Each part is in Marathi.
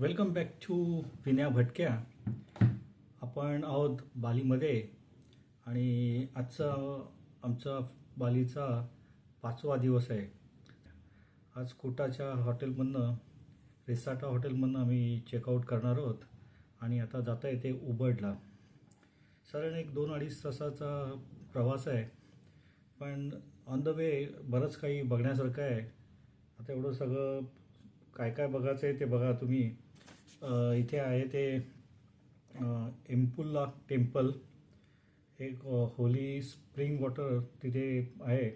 वेलकम बॅक टू विनया भटक्या. आपण आहोत बालीमध्ये आणि आजचा आमचा बालीचा 5वा दिवस आहे. आज कोटाच्या हॉटेलमधनं रिसाटा हॉटेलमधनं आम्ही चेकआउट करणार आहोत आणि आता जाता येते उबडला. साधारण एक 2-2.5 तासाचा प्रवास आहे, पण ऑन द वे बरंच काही बघण्यासारखं आहे. आता एवढं सगळं काय काय बघायचं आहे ते बघा तुम्ही. इथे आहे ते एम्पुल्ला टेम्पल, एक होली स्प्रिंग वॉटर तिथे आहे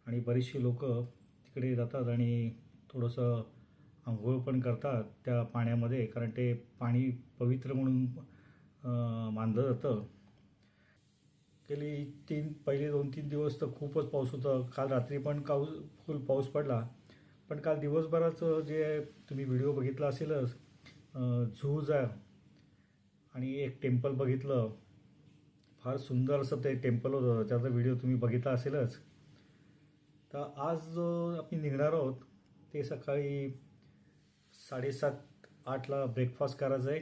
आणि बरीचशी लोक तिकडे जातात आणि थोडंसं आंघोळ पण करतात त्या पाण्यामध्ये, कारण ते पाणी पवित्र म्हणून मानलं जातं. पहिले 2-3 दिवस तर खूपच पाऊस होता. काल रात्री पण फुल पाऊस पडला, पण काल दिवसभराचं जे तुम्ही व्हिडिओ बघितला असेलच, झूज आहे आणि एक टेम्पल बघितलं. फार सुंदर असं ते टेम्पल होतं, त्याचा व्हिडिओ तुम्ही बघितला असेलच. तर आज आम्ही निघणार आहोत ते सकाळी 7:30-8ला ब्रेकफास्ट करायचं आहे.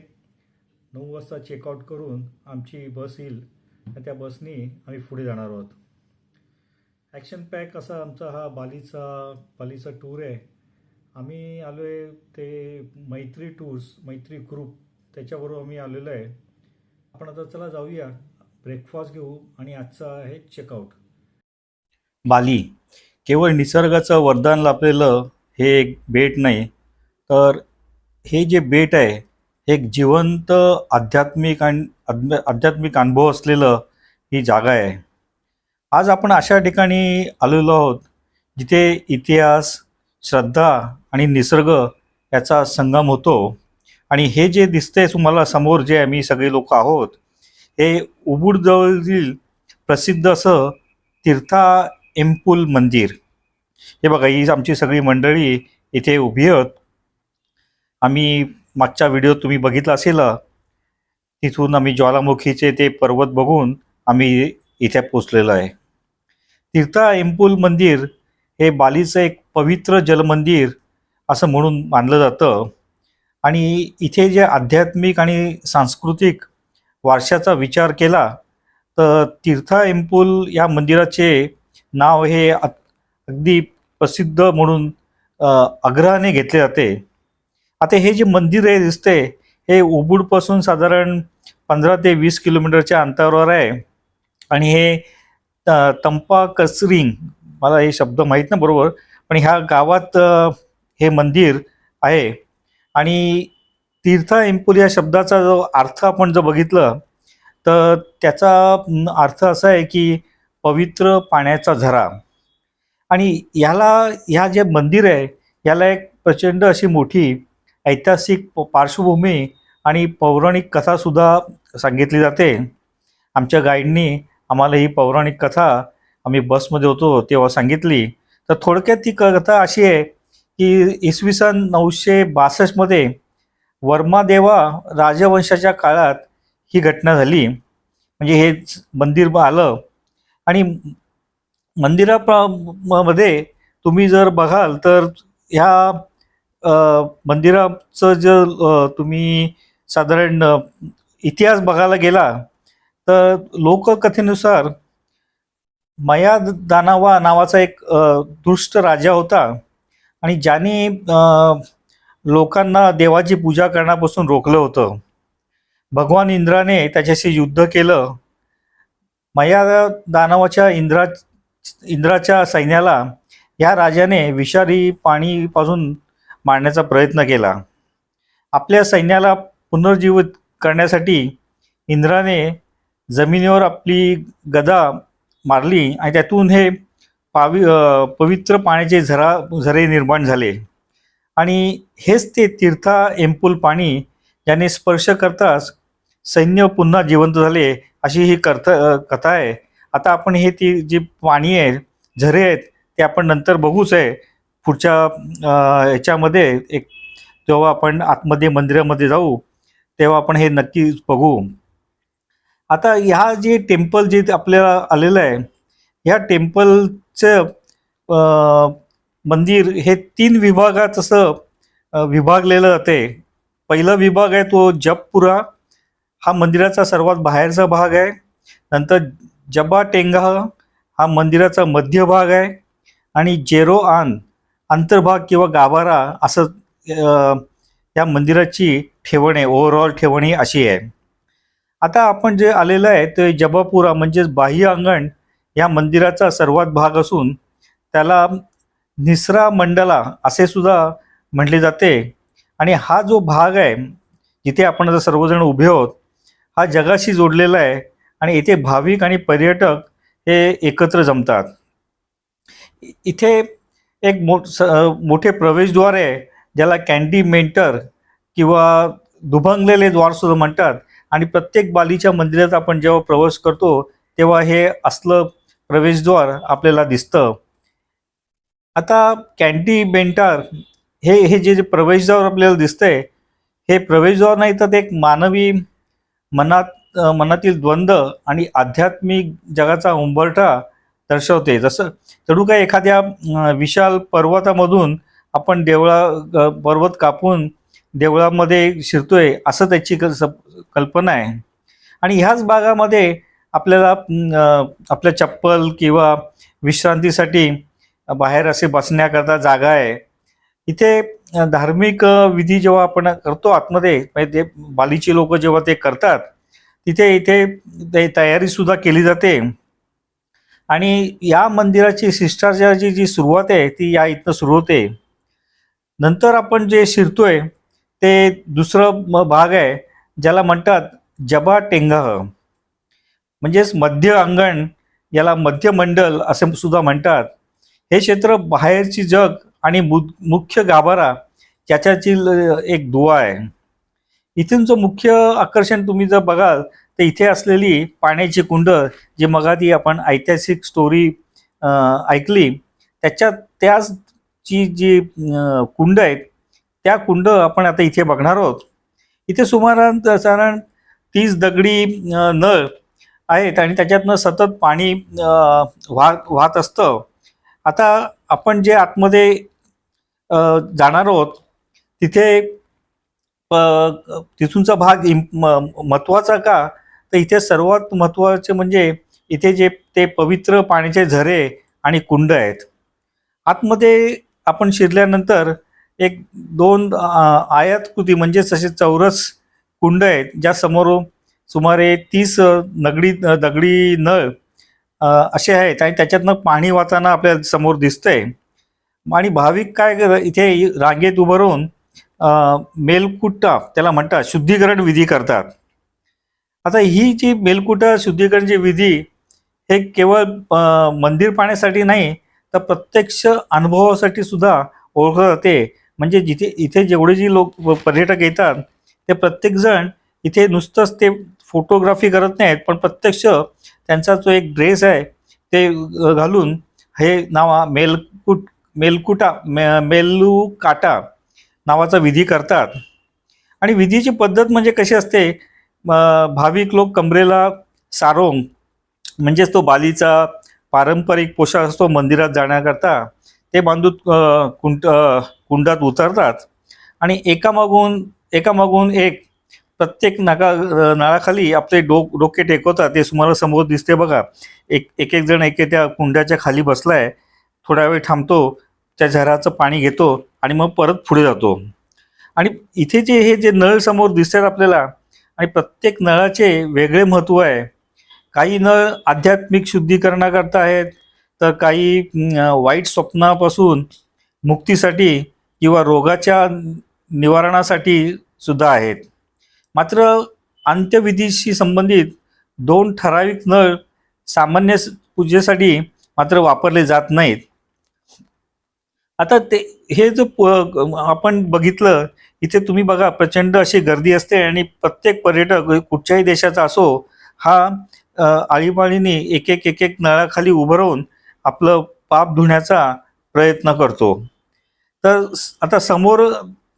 9 वाजता चेकआउट करून आमची बस येईल आणि त्या बसनी आम्ही पुढे जाणार आहोत. ॲक्शन पॅक असा आमचा हा बालीचा टूर आहे. आम्ही आलो आहे ते मैत्री टूर्स, मैत्री ग्रुप, त्याच्याबरोबर आम्ही आलेलो आहे. आपण आता चला जाऊया, ब्रेकफास्ट घेऊ आणि आजचा आहे चेकआउट. बाली केवळ निसर्गाचं वरदान लाभलेलं हे एक बेट नाही, तर हे जे बेट आहे हे एक जिवंत आध्यात्मिक अनुभव असलेलं ही जागा आहे. आज आपण अशा ठिकाणी आलेलो आहोत जिथे इतिहास, श्रद्धा आणि निसर्ग याचा संगम होतो. आणि हे जे दिसतंय तुम्हाला समोर, जे आम्ही सगळे लोक आहोत, हे उबूडजवळील प्रसिद्ध असं तीर्था एम्पुल मंदिर. हे बघा, ही आमची सगळी मंडळी इथे उभी आहेत. आम्ही मागचा व्हिडिओ तुम्ही बघितला असेल, तिथून आम्ही ज्वालामुखीचे ते पर्वत बघून आम्ही इथे पोचलेलो आहे. तीर्था एम्पुल मंदिर हे बालीचं एक पवित्र जलमंदिर असं म्हणून मानलं जातं. आणि इथे जे आध्यात्मिक आणि सांस्कृतिक वारशाचा विचार केला तर तीर्था एम्पुल या मंदिराचे नाव हे अगदी प्रसिद्ध म्हणून आग्रहाने घेतले जाते. आता हे जे मंदिर आहे दिसते, हे उबूडपासून साधारण 15 ते 20 किलोमीटरच्या अंतरावर आहे. आणि हे तंपा कसरिंग, मला हे शब्द माहीत नाही बरोबर, पण ह्या गावात हे मंदिर आहे. आणि तीर्था एम्पुल या शब्दाचा जो अर्थ आपण जर बघितलं तर त्याचा अर्थ असा आहे की पवित्र पाण्याचा झरा. आणि ह्या जे मंदिर आहे याला एक प्रचंड अशी मोठी ऐतिहासिक पार्श्वभूमी आणि पौराणिक कथासुद्धा सांगितली जाते. आमच्या गाईडनी आम्हाला ही पौराणिक कथा, आम्ही बसमध्ये होतो तेव्हा सांगितली. तर थोडक्यात ती कथा अशी आहे की इसवी सन 962मध्ये वर्मादेवा राजवंशाच्या काळात ही घटना झाली. म्हणजे हे मंदिर आलं आणि मध्ये तुम्ही जर बघाल तर ह्या मंदिराचं जर तुम्ही साधारण इतिहास बघायला गेला तर लोककथेनुसार मया दानवा नावाचा एक दुष्ट राजा होता आणि ज्याने लोकांना देवाची पूजा करण्यापासून रोखलं होतं. भगवान इंद्राने त्याच्याशी युद्ध केलं. मया दानवाच्या इंद्राच्या सैन्याला या राजाने विषारी पाणीपासून मारण्याचा प्रयत्न केला. आपल्या सैन्याला पुनर्जीवित करण्यासाठी इंद्राने जमिनीवर आपली गदा मारली आणि त्यातून हे पवित्र पाण्याचे झरे निर्माण झाले. आणि हेच ते तीर्था एम्पुल पाणी, ज्याने स्पर्श करताच सैन्य पुन्हा जिवंत झाले, अशी ही कथा आहे. आता आपण हे ती जी पाणी आहे, झरे आहेत, ते आपण नंतर बघूच आहे पुढच्या ह्याच्यामध्ये. जेव्हा आपण आतमध्ये मंदिरामध्ये जाऊ तेव्हा आपण हे नक्कीच बघू. आता ह्या जे टेम्पल जे आपल्याला आलेलं आहे, ह्या टेम्पलचं मंदिर हे 3 विभागात असं विभागलेलं जाते. पहिला विभाग आहे तो जपपुरा, हा मंदिराचा सर्वात बाहेरचा भाग आहे. नंतर जबा टेंगाह हा मंदिराचा मध्य भाग आहे. आणि जेरोआन अंतर्भाग किंवा गाभारा असं या मंदिराची ठेवण आहे, ओव्हरऑल ठेवण ही अशी आहे. आता आपण जे आलेलं आहे ते जबापुरा म्हणजेच बाह्य अंगण या मंदिराचा सर्वात भाग असून त्याला निसरा मंडला असे सुद्धा म्हटले जाते. आणि हा जो भाग आहे जिथे आपण आता सर्वजण उभे आहोत, हा जगाशी जोडलेला आहे आणि इथे भाविक आणि पर्यटक हे एकत्र जमतात. इथे एक मोठे प्रवेशद्वार आहे ज्याला कॅन्टिमेंटर किंवा दुभंगलेले द्वार सुद्धा म्हणतात. आणि प्रत्येक बालीच्या मंदिरात आपण जेव्हा प्रवेश करतो तेव्हा हे असलं प्रवेशद्वार आपल्याला दिसतं. आता कॅन्टिमेंटर हे हे जे प्रवेशद्वार आपल्याला दिसतंय, हे प्रवेशद्वार नाही तर ते एक मानवी मनातील द्वंद्व आणि आध्यात्मिक जगाचा उंबरठा दर्शवते. जसं जणू काय एखाद्या विशाल पर्वतामधून आपण पर्वत कापून देवळामध्ये शिरतोय असं त्याची कल्पना आहे. आणि ह्याच भागामध्ये आपल्याला आपल्या चप्पल किंवा विश्रांतीसाठी बाहेर असे बसण्याकरता जागा आहे. इथे धार्मिक विधी जेव्हा आपण करतो आतमध्ये, म्हणजे ते बालीची लोक जेव्हा ते करतात तिथे इथे ते तयारी सुद्धा केली जाते. आणि या मंदिराची शिष्टाचाराची जी सुरुवात आहे ती या इथनं सुरू होते. नंतर आपण जे शिरतोय ते दुसरं भाग आहे ज्याला म्हणतात जबा टेंगाह, म्हणजेच मध्य अंगण, याला मध्य मंडल असे सुद्धा म्हणतात. हे क्षेत्र बाहेरची जग आणि मुख्य गाभारा याच्याची एक दुवा आहे. इथूनचं मुख्य आकर्षण तुम्ही जर बघाल तर इथे असलेली पाण्याची कुंड, जी मगाधी आपण ऐतिहासिक स्टोरी ऐकली त्याची जी कुंड आहेत त्या कुंड आपण आता इथे बघणार आहोत. इथे साधारण 30 दगडी नळ आहेत आणि त्याच्यातनं सतत पाणी वाहत असतं. आता आपण जे आतमध्ये जाणार आहोत तिथे तिथूनचा भाग महत्त्वाचा का, तर इथे सर्वात महत्त्वाचे म्हणजे इथे जे ते पवित्र पाण्याचे झरे आणि कुंड आहेत. आतमध्ये आपण शिरल्यानंतर एक 2 आयतकृती म्हणजेच असे चौरस कुंड आहेत ज्या समोर सुमारे 30 दगडी नळ असे आहेत आणि त्याच्यातनं पाणी वाहताना आपल्या समोर दिसतंय. आणि भाविक काय इथे रांगेत उभं राहून मेलकुट्टा त्याला म्हणतात शुद्धीकरण विधी करतात. आता ही जी मेलकुटा शुद्धीकरणची विधी हे केवळ मंदिर पाहण्यासाठी नाही तर प्रत्यक्ष अनुभवासाठी सुद्धा ओळखलं जाते. म्हणजे इथे जेवढे जी लोक पर्यटक येतात ते प्रत्येकजण इथे नुसतंच ते फोटोग्राफी करत नाहीत, पण प्रत्यक्ष त्यांचा जो एक ड्रेस आहे ते घालून हे मेलुकाटा नावाचा विधी करतात. आणि विधीची पद्धत म्हणजे कशी असते, भाविक लोक कमरेला सारोंग म्हणजेच तो बालीचा पारंपरिक पोशाख असतो मंदिरात जाण्याकरता, ते बांधून कुंडात उतरतात आणि एकामागून एक प्रत्येक नळाखाली आपले डोके टेकवतात. ते तुम्हाला समोर दिसते बघा, एक जण त्या कुंडाच्या खाली बसलाय, थोडा वेळ थांबतो, त्या झऱ्याचं पाणी घेतो आणि मग परत पुढे जातो. आणि इथे हे जे नळ समोर दिसतात आपल्याला, आणि प्रत्येक नळाचे वेगळे महत्त्व आहे. काही नळ आध्यात्मिक शुद्धीकरणाकरता आहेत, तर काही वाईट स्वप्नापासून मुक्तीसाठी किंवा रोगाच्या निवारणासाठी सुद्धा आहेत. मात्र अंत्यविधीशी संबंधित 2 ठराविक नळ सामान्य पूजेसाठी मात्र वापरले जात नाहीत. आता हे जो आपण बघितलं, इथे तुम्ही बघा प्रचंड अशी गर्दी असते आणि प्रत्येक पर्यटक कुठच्याही देशाचा असो हा आळीपाळीने एक एक नळाखाली उभं राहून आपलं पाप धुण्याचा प्रयत्न करतो. तर आता समोर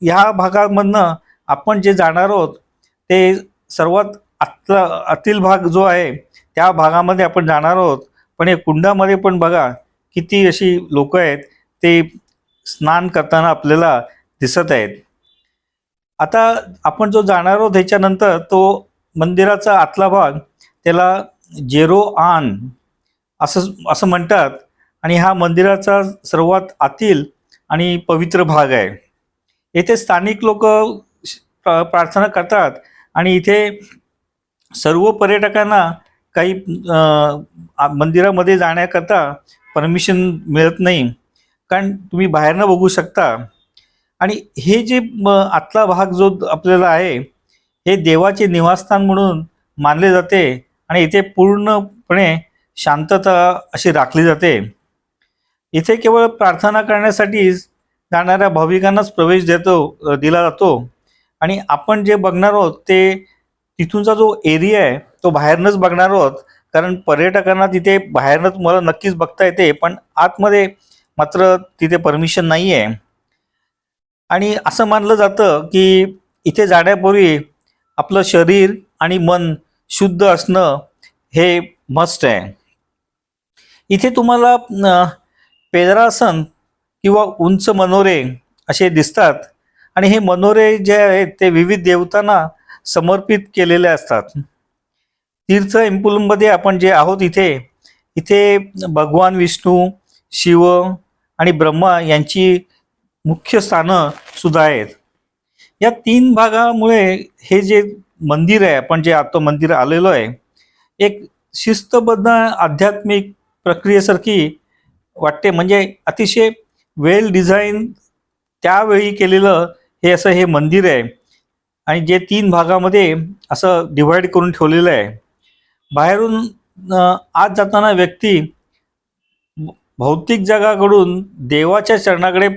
ह्या भागामधनं आपण जे जाणार आहोत ते सर्वात आतील भाग जो आहे त्या भागामध्ये आपण जाणार आहोत. पण या कुंडामध्ये पण बघा किती अशी लोक आहेत ते स्नान करताना आपल्याला दिसत आहेत. आता आपण जो जाणार आहोत ह्याच्यानंतर तो मंदिराचा आतला भाग त्याला जेरो आन असं असं म्हणतात आणि हा मंदिराचा सर्वात आतील आणि पवित्र भाग आहे. येथे स्थानिक लोक प्रार्थना करतात आणि इथे सर्व पर्यटकांना काही मंदिरामध्ये जाण्याकरता परमिशन मिळत नाही, कारण तुम्ही बाहेरनं बघू शकता. आणि हे जे आतला भाग जो आपल्याला आहे हे देवाचे निवासस्थान म्हणून मानले जाते आणि इथे पूर्णपणे शांतता अशी राखली जाते. इथे केवळ प्रार्थना करण्यासाठीच जाणाऱ्या भाविकांनाच प्रवेश दिला जातो. आणि आपण जे बघणार आहोत ते तिथूनचा जो एरिया आहे तो बाहेरनंच बघणार आहोत, कारण पर्यटकांना तिथे बाहेरनं तुम्हाला नक्कीच बघता येते, पण आतमध्ये मात्र तिथे परमिशन नाही आहे. आणि असं मानलं जातं की इथे जाण्यापूर्वी आपलं शरीर आणि मन शुद्ध असणं हे मस्ट आहे. इथे तुम्हाला पेदरासन किंवा उंच मनोरे असे दिसतात आणि हे मनोरे जे आहेत ते विविध देवतांना समर्पित केलेले असतात. तीर्थ एम्पुलमध्ये आपण जे आहोत इथे इथे भगवान विष्णू, शिव आणि ब्रह्मा यांची मुख्य स्थानं सुद्धा आहेत. या 3 भागामुळे हे जे मंदिर आहे, आपण जे आता मंदिर आलेलो आहे, एक शिस्तबद्ध आध्यात्मिक प्रक्रियेसारखी वाटते. म्हणजे अतिशय वेल डिझाईन त्यावेळी केलेलं हे मंदिर आहे आणि जे 3 भागामध्ये असं डिव्हाइड करून ठेवलेलं आहे. बाहेरून आत जाताना व्यक्ती भौतिक जगाकडून देवाच्या चरणाकडे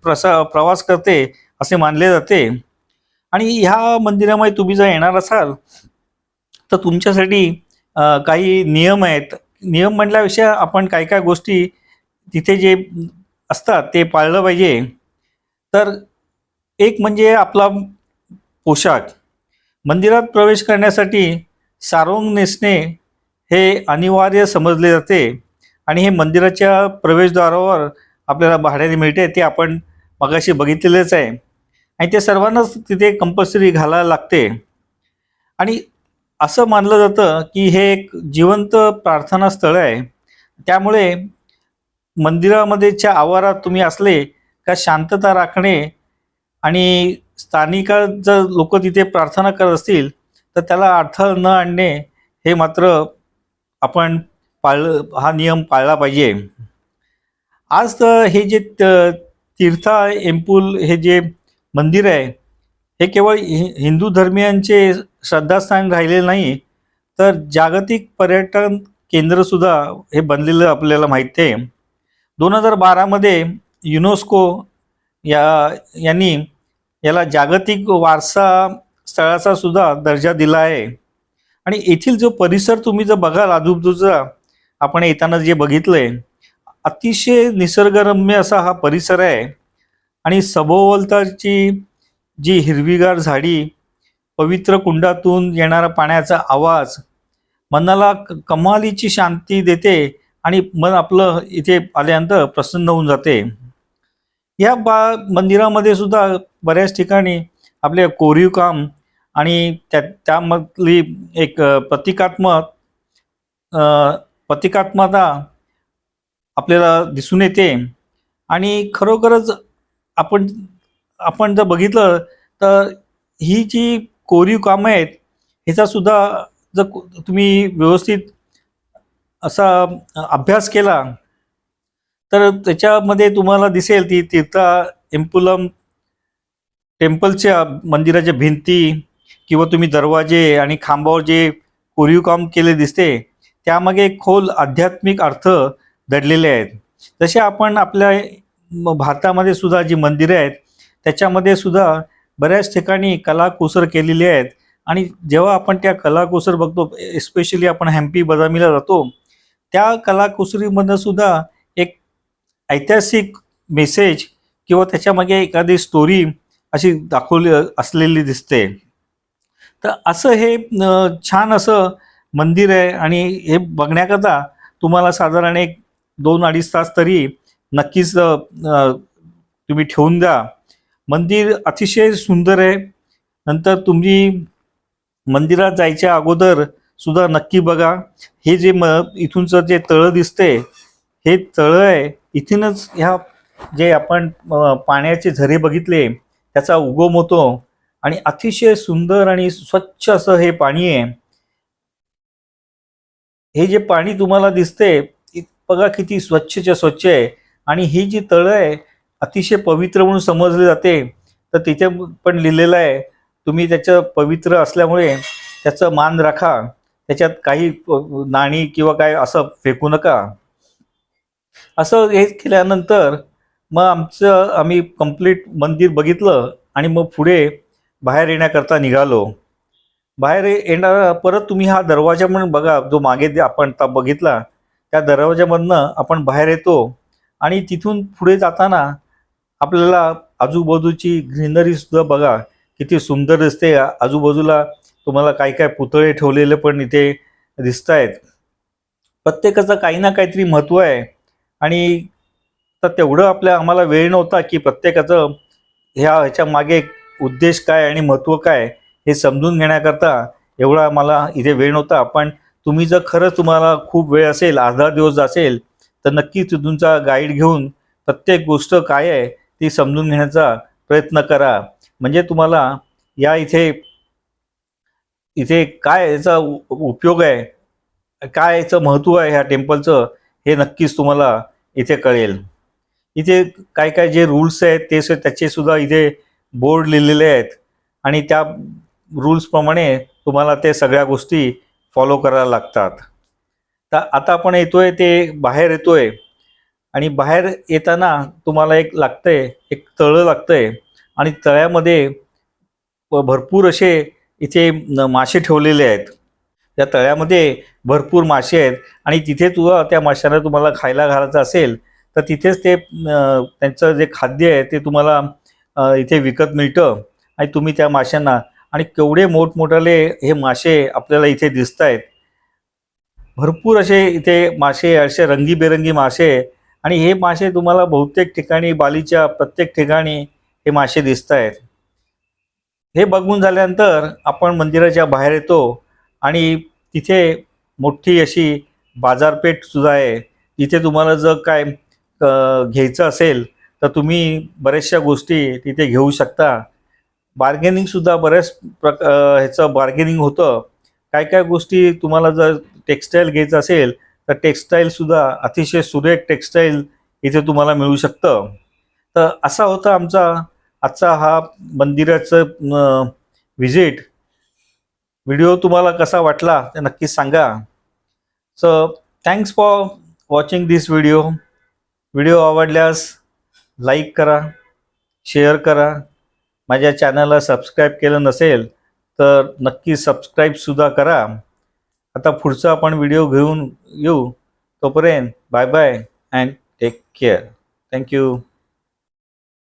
प्रवास करते असे मानले जाते. आणि ह्या मंदिरामध्ये तुम्ही जर येणार असाल तर तुमच्यासाठी काही नियम आहेत. नियम म्हटल्यापेक्षा आपण काय काय गोष्टी तिथे जे असतात ते पाळलं पाहिजे. तर एक म्हणजे आपला पोशाख. मंदिरात प्रवेश करण्यासाठी सारोंग नेसणे हे अनिवार्य समजले जाते आणि हे मंदिराच्या प्रवेशद्वारावर आपल्याला भाड्याने मिळते, ते आपण मगाशी बघितलेलेच आहे. आणि ते सर्वांनाच तिथे कंपल्सरी घालायला लागते. आणि असं मानलं जातं की हे एक जिवंत प्रार्थना स्थळ आहे. त्यामुळे मंदिरामध्येच्या आवारात तुम्ही असले का शांतता राखणे आणि स्थानिक जर लोक तिथे प्रार्थना करत असतील तर त्याला अडथळा न आणणे हे मात्र आपण हा नियम पाळला पाहिजे. आज तर हे जे तीर्था एम्पुल हे जे मंदिर आहे हे केवळ हिंदू धर्मियांचे श्रद्धास्थान राहिलेले नाही, तर जागतिक पर्यटन केंद्रसुद्धा हे बनलेलं आपल्याला माहिती आहे. 2012मध्ये युनेस्को यांनी याला जागतिक वारसा स्थळाचा सुद्धा दर्जा दिला आहे. आणि येथील जो परिसर तुम्ही जर बघाल आजूबाजूचा, आपण येताना जे बघितलंय, अतिशय निसर्गरम्य असा हा परिसर आहे. आणि सभोवतालची जी हिरवीगार झाडी, पवित्र कुंडातून येणारा पाण्याचा आवाज मनाला कमालीची शांती देते आणि मन आपलं इथे आल्यानंतर प्रसन्न होऊन जाते. या मंदिरामध्ये सुद्धा बऱ्याच ठिकाणी आपले कोरीव काम आणि त्यामधली एक प्रतिकात्मकता आपल्याला दिसून येते. आणि खरोखरच आपण आपण जर बघितलं तर ही जी कोरीव कामं आहेत ह्याचा सुद्धा जर तुम्ही व्यवस्थित असा अभ्यास केला तर त्याच्यामध्ये तुम्हाला दिसेल ती तीर्था एम्पुलम टेम्पलच्या मंदिराच्या भिंती किंवा तुम्ही दरवाजे आणि खांबावर जे कोरीव काम केले दिसते त्यामागे एक खोल आध्यात्मिक अर्थ दडलेले आहेत. जसे आपण आपल्या भारतामध्ये सुद्धा जी मंदिरे आहेत त्याच्यामध्ये सुद्धा बऱ्याच ठिकाणी कलाकुसर केलेली आहेत. आणि जेव्हा आपण त्या कलाकुसर बघतो, एस्पेशली आपण हम्पी बदामीला जातो, त्या कलाकुसरीमधनं सुद्धा एक ऐतिहासिक मेसेज किंवा त्याच्यामागे एखादी स्टोरी अशी दाखवली असलेली दिसते. तर असं हे छान असं मंदिर आहे आणि हे बघण्याकरता तुम्हाला साधारण एक 2-2.5 तास तरी नक्कीच तुम्ही ठेवून द्या. मंदिर अतिशय सुंदर आहे. नंतर तुम्ही मंदिरात जायच्या अगोदर सुद्धा नक्की बघा, हे जे इथूनचं जे तळं दिसते, हे तळं आहे. इथूनच ह्या जे आपण पाण्याचे झरे बघितले त्याचा उगम होतो आणि अतिशय सुंदर आणि स्वच्छ असं हे पाणी आहे. हे जे पाणी तुम्हाला दिसते बघा किती स्वच्छच्या स्वच्छ आहे. आणि ही जी तळं आहे अतिशय पवित्र म्हणून समजले जाते. तर तिथे पण लिहिलेलं आहे, तुम्ही त्याचं पवित्र असल्यामुळे त्याचं मान राखा, त्याच्यात काही नाणी किंवा काय असं फेकू नका. असं हे केल्यानंतर मग आम्ही कंप्लीट मंदिर बघितलं आणि मग पुढे बाहेर येण्याकरता निघालो. बाहेर येणार परत तुम्ही हा दरवाजा म्हणून बघा, जो मागे आपण बघितला त्या दरवाजामधनं आपण बाहेर येतो आणि तिथून पुढे जाताना आपल्याला आजूबाजूची ग्रीनरी सुद्धा बघा किती सुंदर दिसते. आजूबाजूला तुम्हाला काही काय पुतळे ठेवलेले पण इथे दिसत आहेत. प्रत्येकाचं काही ना काहीतरी महत्त्व आहे आणि तर तेवढं आम्हाला वेळ नव्हता की प्रत्येकाचं ह्याच्या मागे उद्देश काय आणि महत्त्व काय हे समजून घेण्याकरता एवढा मला इथे वेळ नव्हता. पण तुम्ही जर खरंच तुम्हाला खूप वेळ असेल, अर्धा दिवस असेल, तर नक्कीच तुमचा गाईड घेऊन प्रत्येक गोष्ट काय आहे ती समजून घेण्याचा प्रयत्न करा. म्हणजे तुम्हाला या इथे इथे काय याचा उपयोग आहे, काय याचं महत्त्व आहे ह्या टेम्पलचं, हे नक्कीच तुम्हाला इथे कळेल. इथे काय काय जे रूल्स आहेत त्याचे सुद्धा इथे बोर्ड लिहिलेले आहेत आणि त्या रूल्सप्रमाणे तुम्हाला ते सगळ्या गोष्टी फॉलो करायला लागतात. तर आता आपण येतोय ते बाहेर येतोय आणि बाहेर येताना तुम्हाला एक तळं लागतंय आणि तळ्यामध्ये भरपूर असे इथे मासे ठेवलेले आहेत. त्या तळ्यामध्ये भरपूर मासे आहेत आणि तिथे त्या माशांना तुम्हाला खायला घालायचं असेल तर तिथेच ते त्यांचं जे खाद्य आहे ते तुम्हाला इथे विकत मिळतं आणि तुम्ही त्या माशांना आणि केवढे मोठमोठाले हे मासे आपल्याला इथे दिसत आहेत. भरपूर असे इथे मासे, असे रंगीबेरंगी मासे आणि हे मासे तुम्हाला बहुतेक ठिकाणी बालीच्या प्रत्येक ठिकाणी हे मासे दिसत आहेत. हे बघून झाल्यानंतर आपण मंदिराच्या बाहेर येतो आणि तिथे मोठी अशी बाजारपेठ सुद्धा आहे. तिथे तुम्हाला जर काय घ्यायचं असेल तर तुम्ही बऱ्याचशा गोष्टी तिथे घेऊ शकता. बार्गेनिंगसुद्धा बऱ्याच ह्याचं बार्गेनिंग होतं. काय काय गोष्टी तुम्हाला जर टेक्स्टाईल घ्यायचं असेल तर टेक्स्टाईलसुद्धा अतिशय सुरेख टेक्स्टाईल इथे तुम्हाला मिळू शकतं. तर असा होता आजचा हा मंदिराचं व्हिजिट. व्हिडिओ तुम्हाला कसा वाटला ते नक्कीच सांगा. So thanks for watching this video. Video आवडल्यास लाईक करा, शेअर करा. माझ्या चॅनलला सबस्क्राईब केलं नसेल तर नक्की सबस्क्राईबसुद्धा करा. आता पुढचा आपण व्हिडिओ घेऊन येऊ. तोपर्यंत bye bye and take care. Thank you.